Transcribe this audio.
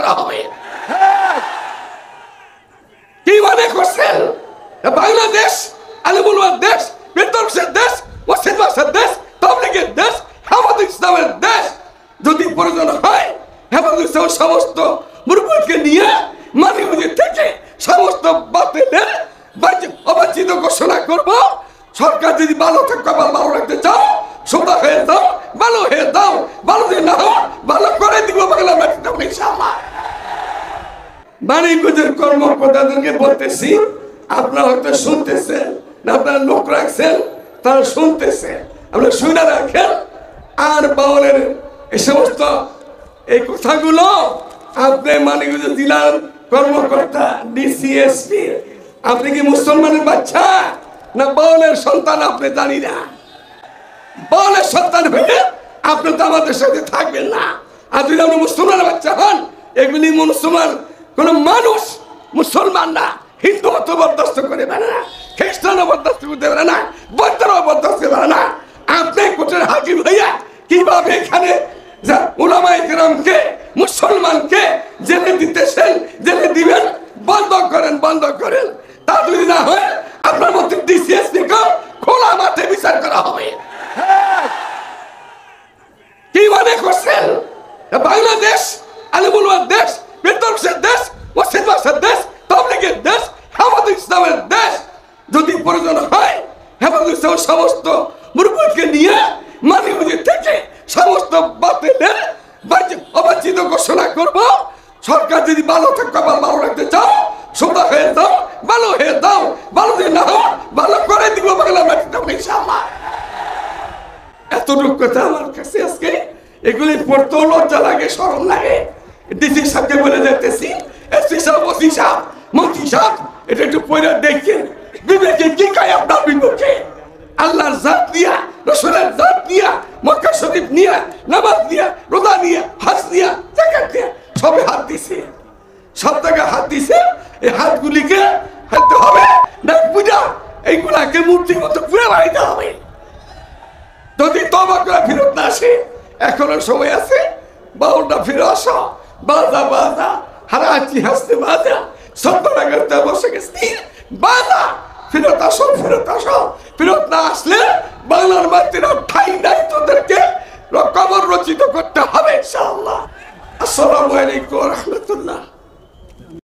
করা হবে। কি মনে করছেন বাংলাদেশ আলিমুল দেশ, বেতনসের দেশ, মসজিদ মাসার দেশ, তাবলীগের দেশ, হেফাজত ইসলামের দেশ? যদি প্রয়োজন হয় হেফাজত ইসলামের সমস্ত মুরব্বিকে নিয়ে মানিগুজি থেকে সমস্ত বাতিলের অবাঞ্ছিত ঘোষণা করব। সরকার যদি ভালো থাকতে ভালো রাখতে চাও, সোজা হয়ে যাও, ভালো হয়ে যাও, ভালো যদি না হও ভালো করে দিব বাংলা মাটিতে ইনশাআল্লাহ। মানিকগঞ্জের কর্মকর্তাদেরকে বলতেছি, আপনারা হয়তো শুনতেছেন না, আপনারা লোক রাখছেন, তারা শুনতেছে, আপনারা শুনে রাখেন। আর বাউলের এই সমস্ত এই কথাগুলো আপনি মানিকগঞ্জ জেলার কর্মকর্তা ডিসিএসপি, আপনি কি মুসলমানের বাচ্চা না বাউলের সন্তান? আপনি জানি না। বাউলের সন্তান হয়ে আপনি তো আমাদের সাথে থাকবেন না। আর যদি আপনি মুসলমানের বাচ্চা হন, এগুলি মুসলমান কোন মানুষ মুসলমান না, হিন্দু মতো বরদাস্ত করে পারে না, খ্রিস্টানও বরদাস্ত করতে পারে না, বৌদ্ধরাও বরদাস্ত করে না। আপনি কোর্টের হাকিম হইয়া কিভাবে এখানে উলামায়ে কেরামকে, মুসলমানকে জেলে দিতেছেন, জেলে দিবেন? বন্ধ করেন, বন্ধ করেন। তা যদি না হয় আপনার মধ্যে ডিসিএসপি কে খোলা মাঠে বিচার করা হবে। কি মনে করছেন বাংলাদেশ আলিমুল দেশ, বেতনসের দেশ, মসজিদ মাসার দেশ, তাবলীগের দেশ, হেফাজত ইসলামের দেশ? যদি প্রয়োজন হয় হেফাজত ইসলামের সমস্ত মুরব্বিকে নিয়ে মানিগুজি থেকে সমস্ত বাতিলের অবাঞ্ছিত ঘোষণা করব। সরকার যদি ভালো থাকতে ভালো রাখতে চাও, সোজা হয়ে যাও, ভালো হয়ে যাও, ভালো যদি না হও ভালো করে দিব বাংলা মাটিতে ইনশাআল্লাহ। এতটুকু কথা আমার কাছে আজকে এগুলি পড়তেও লজ্জা লাগে, শরম লাগে। ডিসি সাহেবকে বলে যেতেছি, এসপি সাহেব, ওসি সাহেব, মন্ত্রী সাহেব, এটা একটু পড়ে দেখেন বিবেকে কি কায় আপনার বিবেকে। আল্লাহর জাত দিয়া, রসুলের জাত দিয়া, মক্কা শরীফ নিয়া, নামাজ নিয়া, রোজা নিয়া, হজ নিয়া, যাকাত দিয়া সবে হাত দিছে, সব জায়গায় হাত দিছে। এই হাতগুলিকে হাতে হবে না পূজা, এইগুলাকে মূর্তির মতো পুড়ে বাড়াইতে হবে। যদি তওবা করে ফেরত না আসে, এখনো সময় আছে, বাউলটা ফিরে আসো, বাজা বাজা, হারাচ্ছি হাসতে বাজা, সত্তরা করতে বসে গেছি বাজা, ফেরত আসো, ফেরত আসো। ফেরত না আসলে বাংলার মাটির ঠাই নাই, তোদেরকে কবর রচিত করতে হবে ইনশাআল্লাহ। আসসালামু আলাইকুম ওয়া রাহমাতুল্লাহ।